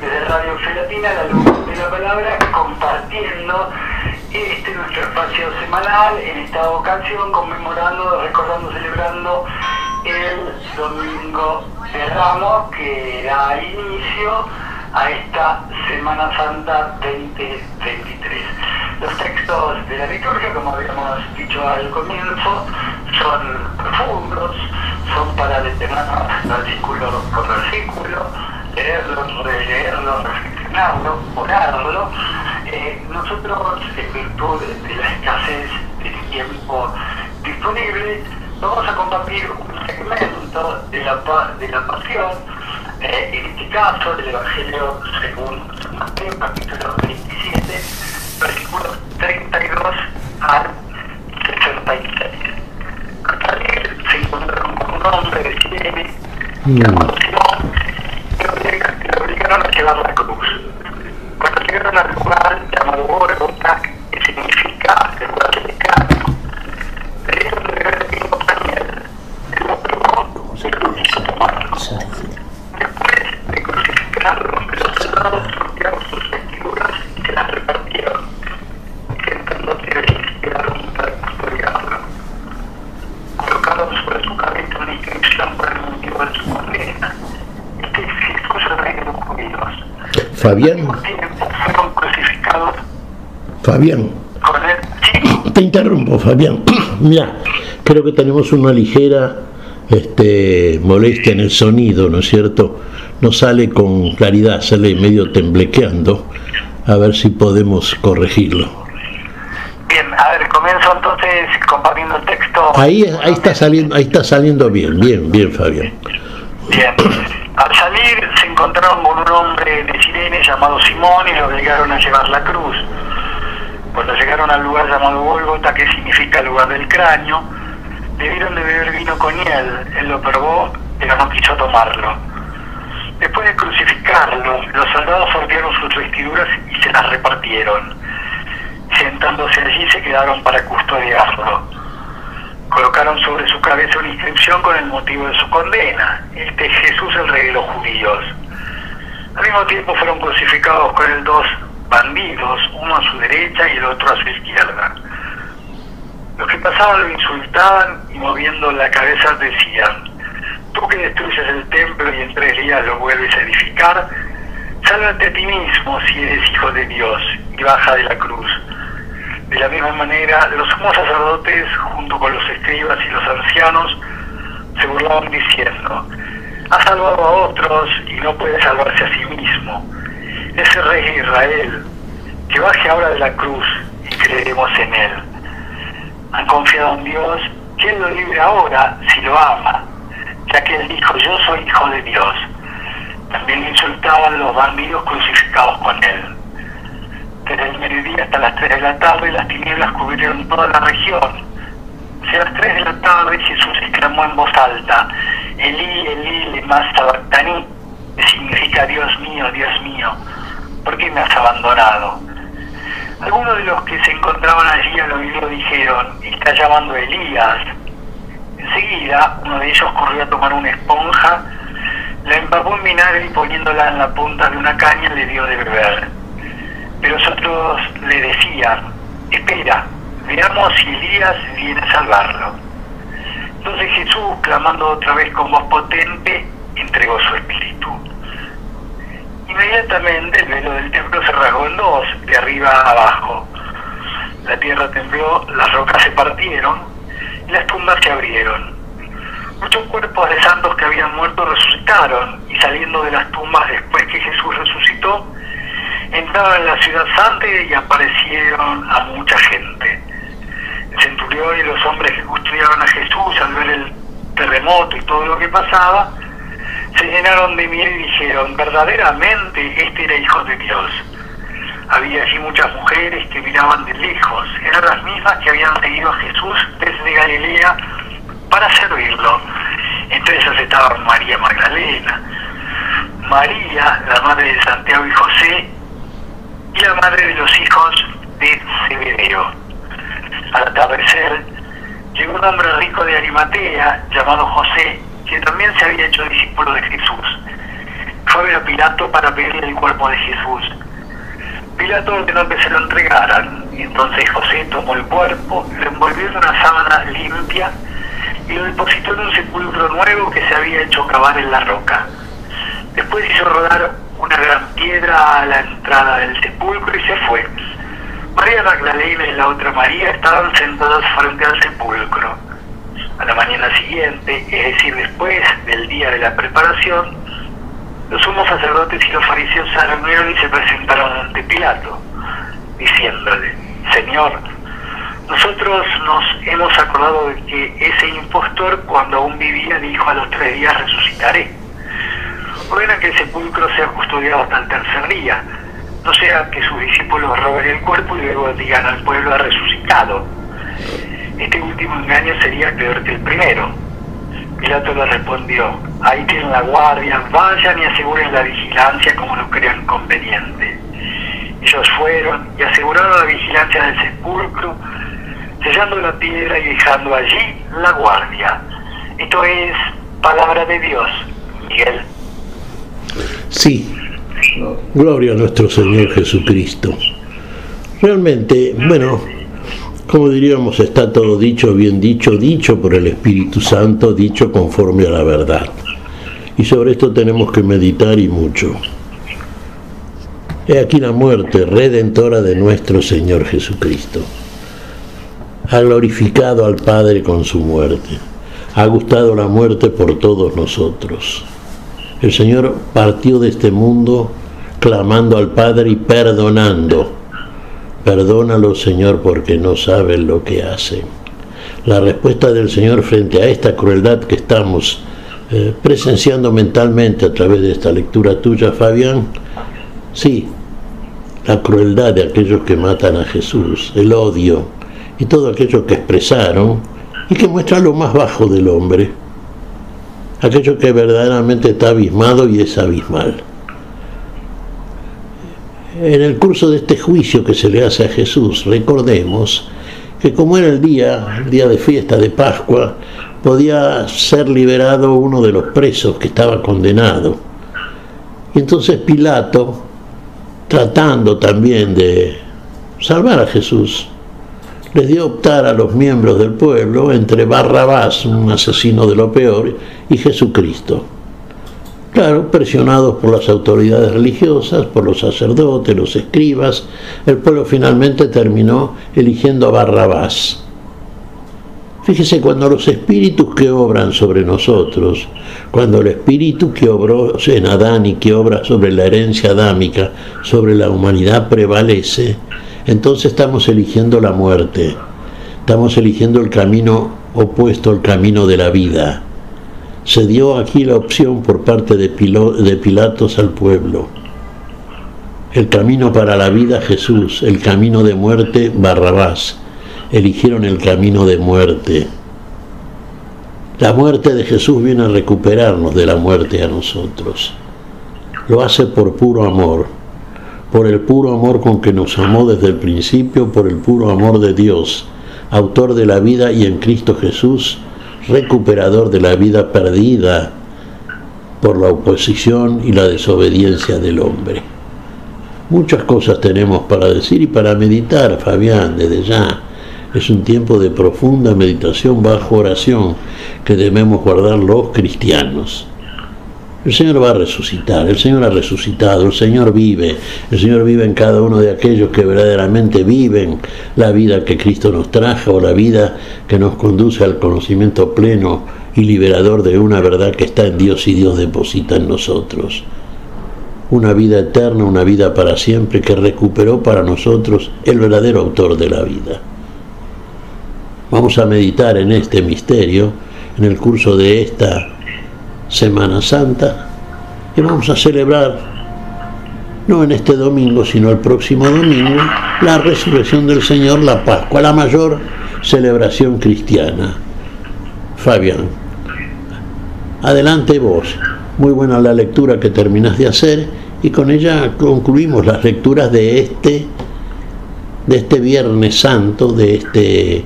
desde Radio Gelatina, la luz de la palabra, compartiendo nuestro espacio semanal, en esta ocasión conmemorando, recordando, celebrando el Domingo de Ramos, que da inicio a esta Semana Santa 2023. Los textos de la liturgia, como habíamos dicho al comienzo, son profundos, son para detenernos versículo por versículo, leerlo, releerlo, reflexionarlo, orarlo. Nosotros, en virtud de la escasez del tiempo disponible, vamos a compartir un segmento de la pasión, en este caso del Evangelio según San Mateo, capítulo 27, versículos 32 al 66. Al salir se encontraron con un hombre de Sirene, que lo obligaron a llevar la cruz. Cuando llegaron al lugar llamado Gólgota, que significa el lugar del descanso, le dieron de beber vino con miel. Él lo probó, se lo hizo tomar. Después de crucificarlo, los soldados rodearon sus vestiduras y se las repartieron. Sentándose allí, quedaron para custodiarlo. Colocaron sobre su cabeza una inscripción por el motivo de su condena. Este es Jesús, el Rey de los judíos. Fabián. Fueron crucificados. Fabián. Con él. Te interrumpo, Fabián. Mira, creo que tenemos una ligera molestia en el sonido, ¿no es cierto? No sale con claridad, sale medio temblequeando. A ver si podemos corregirlo. Bien, a ver, comienzo entonces compartiendo el texto. Ahí está saliendo bien, Fabián. Bien. Al salir se encontraron con un hombre de Cirene llamado Simón y lo obligaron a llevar la cruz. Cuando llegaron al lugar llamado Gólgota, que significa lugar del cráneo, le dieron de beber vino con hiel. Él lo probó, pero no quiso tomarlo. Después de crucificarlo, los soldados sortearon sus vestiduras y se las repartieron. Sentándose allí se quedaron para custodiarlo. Colocaron sobre su cabeza una inscripción con el motivo de su condena: este es Jesús, el Rey de los judíos. Al mismo tiempo fueron crucificados con él dos bandidos, uno a su derecha y el otro a su izquierda. Los que pasaban lo insultaban y moviendo la cabeza decían: tú que destruyes el templo y en 3 días lo vuelves a edificar, sálvate a ti mismo si eres hijo de Dios y baja de la cruz. De la misma manera, los sumos sacerdotes, junto con los escribas y los ancianos, se burlaban diciendo: ha salvado a otros y no puede salvarse a sí mismo. Ese Rey de Israel, que baje ahora de la cruz y creeremos en él. Han confiado en Dios, que él lo libre ahora si lo ama, ya que él dijo: yo soy hijo de Dios. También le insultaban los bandidos crucificados con él. Desde el mediodía hasta las 3 de la tarde las tinieblas cubrieron toda la región. Hacia las 3 de la tarde Jesús exclamó en voz alta: Elí, Elí, lema sabactani, que significa Dios mío, ¿por qué me has abandonado? Algunos de los que se encontraban allí al oírlo dijeron: está llamando a Elías. Enseguida uno de ellos corrió a tomar una esponja, la empapó en vinagre y poniéndola en la punta de una caña le dio de beber. Pero los otros le decían: espera, veamos si Elías viene a salvarlo. Entonces Jesús, clamando otra vez con voz potente, entregó su espíritu. Inmediatamente el velo del templo se rasgó en dos, de arriba a abajo. La tierra tembló, las rocas se partieron y las tumbas se abrieron. Muchos cuerpos de santos que habían muerto resucitaron, y saliendo de las tumbas después que Jesús resucitó, entraron en la ciudad santa y aparecieron a mucha gente. El centurión y los hombres que custodiaban a Jesús, al ver el terremoto y todo lo que pasaba, se llenaron de miedo y dijeron: verdaderamente este era hijo de Dios. Había allí muchas mujeres que miraban de lejos, eran las mismas que habían seguido a Jesús desde Galilea para servirlo. Entre ellas estaban María Magdalena, María, la madre de Santiago y José, y la madre de los hijos de Zebedeo. Al atardecer llegó un hombre rico de Arimatea llamado José, que también se había hecho discípulo de Jesús. Fue a ver a Pilato para pedirle el cuerpo de Jesús. Pilato ordenó que se lo entregaran, y entonces José tomó el cuerpo, lo envolvió en una sábana limpia y lo depositó en un sepulcro nuevo que se había hecho cavar en la roca. Después hizo rodar una gran piedra a la entrada del sepulcro y se fue. María Magdalena y la otra María estaban sentadas frente al sepulcro. A la mañana siguiente, es decir, después del día de la preparación, los sumos sacerdotes y los fariseos se reunieron y se presentaron ante Pilato, diciéndole: Señor, nosotros nos hemos acordado de que ese impostor, cuando aún vivía, dijo: a los 3 días resucitaré. Ordena que el sepulcro sea custodiado hasta el 3er día, no sea que sus discípulos roben el cuerpo y luego digan al pueblo: ha resucitado. Este último engaño sería peor que el primero. Pilato le respondió: ahí tienen la guardia, vayan y aseguren la vigilancia como lo crean conveniente. Ellos fueron y aseguraron la vigilancia del sepulcro, sellando la piedra y dejando allí la guardia. Esto es palabra de Dios. Miguel. Sí, gloria a nuestro Señor Jesucristo. Realmente, bueno, como diríamos, está todo dicho, bien dicho, dicho por el Espíritu Santo, dicho conforme a la verdad. Y sobre esto tenemos que meditar y mucho. He aquí la muerte redentora de nuestro Señor Jesucristo. Ha glorificado al Padre con su muerte. Ha gustado la muerte por todos nosotros. El Señor partió de este mundo clamando al Padre y perdonando. Perdónalo, Señor, porque no saben lo que hacen. La respuesta del Señor frente a esta crueldad que estamos presenciando mentalmente a través de esta lectura tuya, Fabián, sí, la crueldad de aquellos que matan a Jesús, el odio y todo aquello que expresaron y que muestra lo más bajo del hombre, aquello que verdaderamente está abismado y es abismal. En el curso de este juicio que se le hace a Jesús, recordemos que como era el día de fiesta de Pascua, podía ser liberado uno de los presos que estaba condenado. Y entonces Pilato, tratando también de salvar a Jesús, les dio a optar a los miembros del pueblo entre Barrabás, un asesino de lo peor, y Jesucristo. Claro, presionados por las autoridades religiosas, por los sacerdotes, los escribas, el pueblo finalmente terminó eligiendo a Barrabás. Fíjese, cuando los espíritus que obran sobre nosotros, cuando el espíritu que obró en Adán y que obra sobre la herencia adámica, sobre la humanidad prevalece, entonces estamos eligiendo la muerte, estamos eligiendo el camino opuesto al camino de la vida. Se dio aquí la opción por parte de Pilatos al pueblo. El camino para la vida, Jesús; el camino de muerte, Barrabás. Eligieron el camino de muerte. La muerte de Jesús viene a recuperarnos de la muerte a nosotros. Lo hace por puro amor, por el puro amor con que nos amó desde el principio, por el puro amor de Dios, autor de la vida, y en Cristo Jesús, recuperador de la vida perdida por la oposición y la desobediencia del hombre. Muchas cosas tenemos para decir y para meditar, Fabián, desde ya. Es un tiempo de profunda meditación bajo oración que debemos guardar los cristianos. El Señor va a resucitar, el Señor ha resucitado, el Señor vive en cada uno de aquellos que verdaderamente viven la vida que Cristo nos trajo, o la vida que nos conduce al conocimiento pleno y liberador de una verdad que está en Dios y Dios deposita en nosotros. Una vida eterna, una vida para siempre, que recuperó para nosotros el verdadero autor de la vida. Vamos a meditar en este misterio en el curso de esta Semana Santa, y vamos a celebrar, no en este domingo, sino el próximo domingo, la resurrección del Señor, la Pascua, la mayor celebración cristiana. Fabián, adelante vos. Muy buena la lectura que terminás de hacer, y con ella concluimos las lecturas de este Viernes Santo, de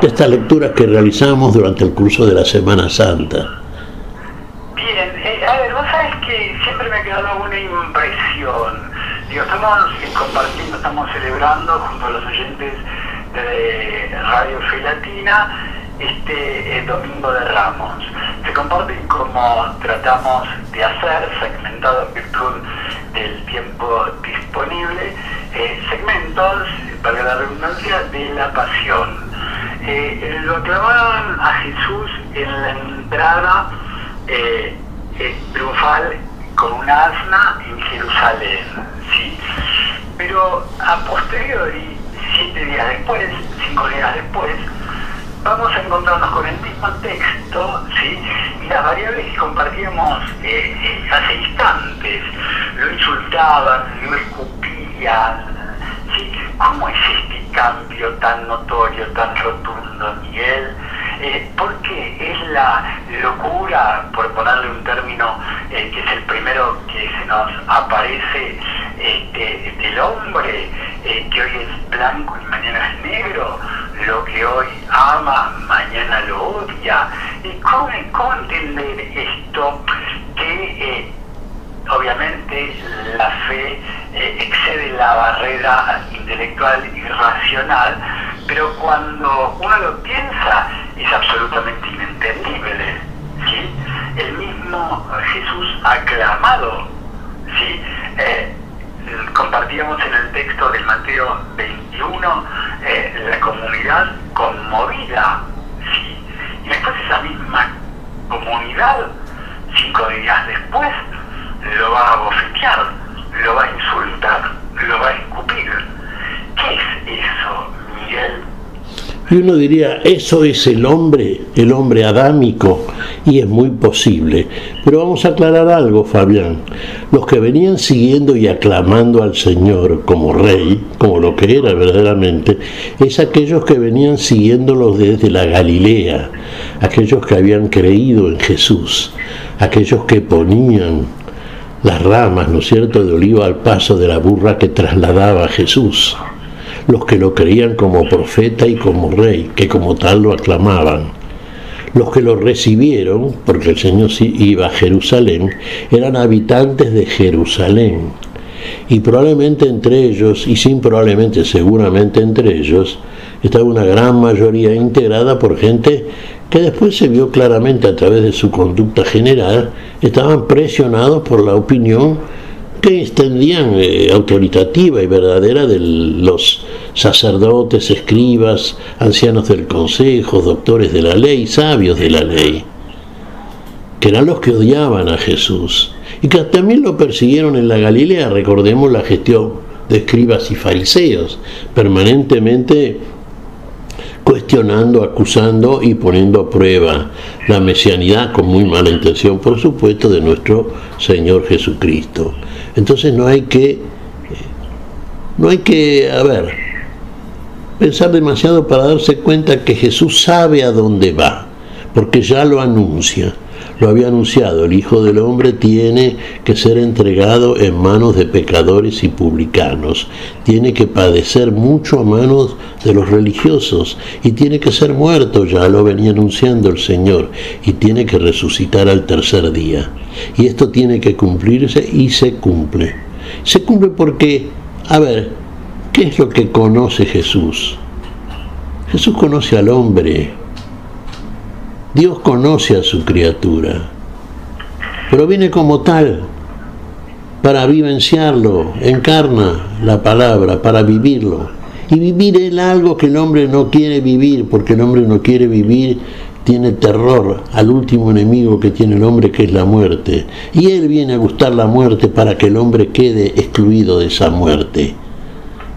estas lecturas que realizamos durante el curso de la Semana Santa. Vos sabés que siempre me ha quedado una impresión. Digo, estamos compartiendo, estamos celebrando junto a los oyentes de Radio Fe Latina el Domingo de Ramos. Se comparten como tratamos de hacer, segmentado en virtud del tiempo disponible, segmentos, para la redundancia, de la Pasión. Lo aclamaban a Jesús en la entrada triunfal con una asna en Jerusalén, ¿sí? Pero a posteriori, 7 días después, 5 días después, vamos a encontrarnos con el mismo texto, ¿sí? Y las variables que compartíamos hace instantes: lo insultaban, lo escupían, ¿sí? ¿Cómo es este cambio tan notorio, tan rotundo, Miguel? Porque es la locura, por ponerle un término que es el primero que se nos aparece, del hombre, que hoy es blanco y mañana es negro, lo que hoy ama, mañana lo odia. ¿Y cómo entender esto? Que obviamente la fe excede la barrera intelectual y racional, pero cuando uno lo piensa es absolutamente inentendible, ¿sí? El mismo Jesús aclamado, ¿sí? Compartíamos en el texto de Mateo 21 la comunidad conmovida, ¿sí? Y después esa misma comunidad, 5 días después, lo va a bofetear, lo va a insultar, lo va a escupir. ¿Qué es eso, Miguel? Y uno diría, eso es el hombre adámico, y es muy posible. Pero vamos a aclarar algo, Fabián. Los que venían siguiendo y aclamando al Señor como Rey, como lo que era verdaderamente, es aquellos que venían siguiéndolo desde la Galilea, aquellos que habían creído en Jesús, aquellos que ponían las ramas, ¿no es cierto?, de oliva al paso de la burra que trasladaba a Jesús. Los que lo creían como profeta y como rey, que como tal lo aclamaban. Los que lo recibieron, porque el Señor sí iba a Jerusalén, eran habitantes de Jerusalén. Y probablemente entre ellos, y sin probablemente, seguramente entre ellos, estaba una gran mayoría integrada por gente que después se vio claramente a través de su conducta general, estaban presionados por la opinión que extendían autoritativa y verdadera de los sacerdotes, escribas, ancianos del consejo, doctores de la ley, sabios de la ley, que eran los que odiaban a Jesús y que también lo persiguieron en la Galilea. Recordemos la gestión de escribas y fariseos, permanentemente cuestionando, acusando y poniendo a prueba la mesianidad, con muy mala intención, por supuesto, de nuestro Señor Jesucristo. Entonces no hay que pensar demasiado para darse cuenta que Jesús sabe a dónde va, porque ya lo anuncia. Lo había anunciado, el Hijo del Hombre tiene que ser entregado en manos de pecadores y publicanos, tiene que padecer mucho a manos de los religiosos y tiene que ser muerto, ya lo venía anunciando el Señor, y tiene que resucitar al tercer día. Y esto tiene que cumplirse y se cumple. Se cumple porque, ¿qué es lo que conoce Jesús? Jesús conoce al hombre. Dios conoce a su criatura, pero viene como tal, para vivenciarlo, encarna la palabra, para vivirlo. Y vivir es algo que el hombre no quiere vivir, porque el hombre no quiere vivir, tiene terror al último enemigo que tiene el hombre, que es la muerte. Y él viene a gustar la muerte para que el hombre quede excluido de esa muerte.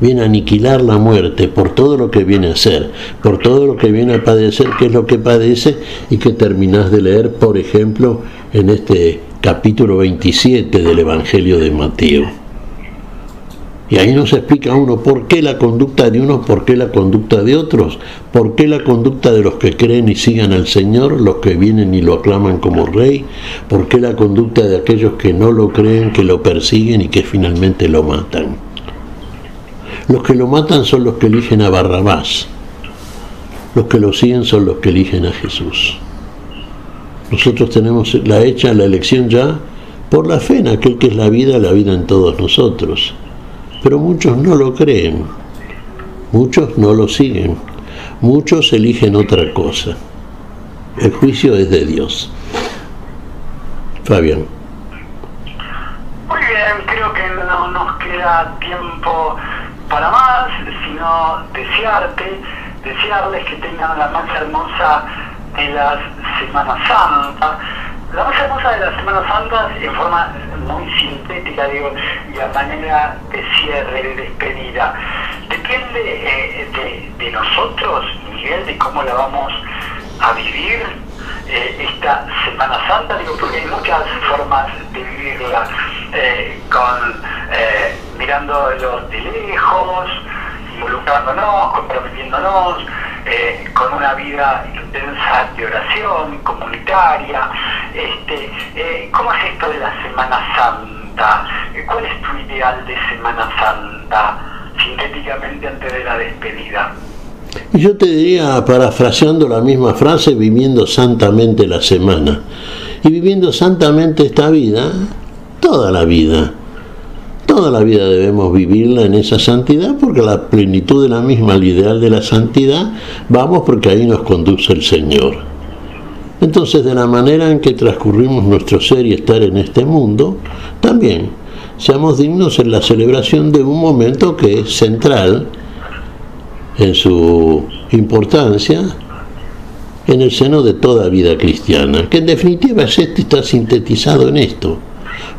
Viene a aniquilar la muerte por todo lo que viene a hacer, por todo lo que viene a padecer, que es lo que padece y que terminás de leer, por ejemplo, en este capítulo 27 del Evangelio de Mateo. Y ahí nos explica uno por qué la conducta de unos, por qué la conducta de otros, por qué la conducta de los que creen y sigan al Señor, los que vienen y lo aclaman como Rey, por qué la conducta de aquellos que no lo creen, que lo persiguen y que finalmente lo matan. Los que lo matan son los que eligen a Barrabás. Los que lo siguen son los que eligen a Jesús. Nosotros tenemos la elección ya por la fe en aquel que es la vida en todos nosotros. Pero muchos no lo creen, muchos no lo siguen, muchos eligen otra cosa. El juicio es de Dios. Fabián. Muy bien, creo que no nos queda tiempo para más, sino desearles que tengan la más hermosa de las Semanas Santas. La más hermosa de las Semanas Santas, en forma muy sintética, y a manera de cierre, de despedida. Depende de nosotros, Miguel, de cómo la vamos a vivir esta Semana Santa, porque hay muchas formas de vivirla, mirándolos de lejos, involucrándonos, comprometiéndonos, con una vida intensa de oración comunitaria. ¿Cómo es esto de la Semana Santa? ¿Cuál es tu ideal de Semana Santa, sintéticamente, antes de la despedida? Y yo te diría, parafraseando la misma frase, viviendo santamente la semana. Y viviendo santamente esta vida, toda la vida debemos vivirla en esa santidad, porque la plenitud de la misma, el ideal de la santidad, vamos porque ahí nos conduce el Señor. Entonces, de la manera en que transcurrimos nuestro ser y estar en este mundo, también seamos dignos en la celebración de un momento que es central en su importancia en el seno de toda vida cristiana, que en definitiva está sintetizado en esto: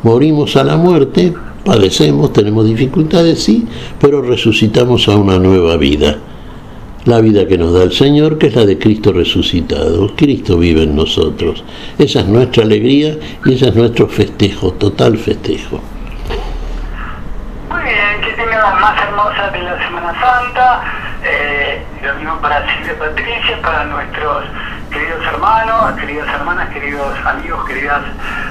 morimos a la muerte, padecemos, tenemos dificultades, sí, pero resucitamos a una nueva vida, la vida que nos da el Señor, que es la de Cristo resucitado. Cristo vive en nosotros. Esa es nuestra alegría y ese es nuestro festejo, total festejo. Muy bien, que tengan las más hermosas de la Semana Santa. Lo mismo para Silvia Patricia, para nuestros queridos hermanos, queridas hermanas, queridos amigos, queridas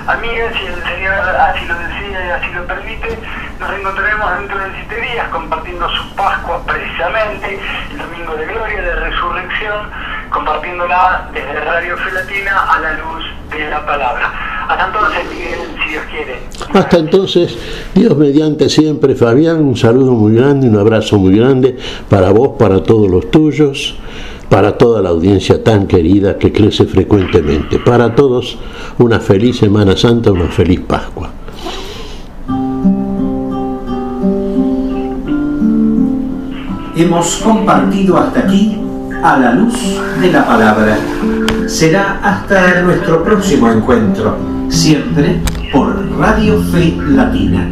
amigas. Si el Señor así lo desea y así lo permite, nos reencontraremos dentro de 7 días compartiendo su Pascua, precisamente el Domingo de Gloria, de Resurrección, compartiéndola desde Radio Fe Latina a la luz de la palabra. Hasta entonces, Miguel, si Dios quiere. Hasta entonces, Dios mediante siempre, Fabián, un saludo muy grande, un abrazo muy grande para vos, para todos los tuyos, para toda la audiencia tan querida que crece frecuentemente. Para todos, una feliz Semana Santa, una feliz Pascua. Hemos compartido hasta aquí a la luz de la palabra. Será hasta nuestro próximo encuentro, siempre por Radio Fe Latina.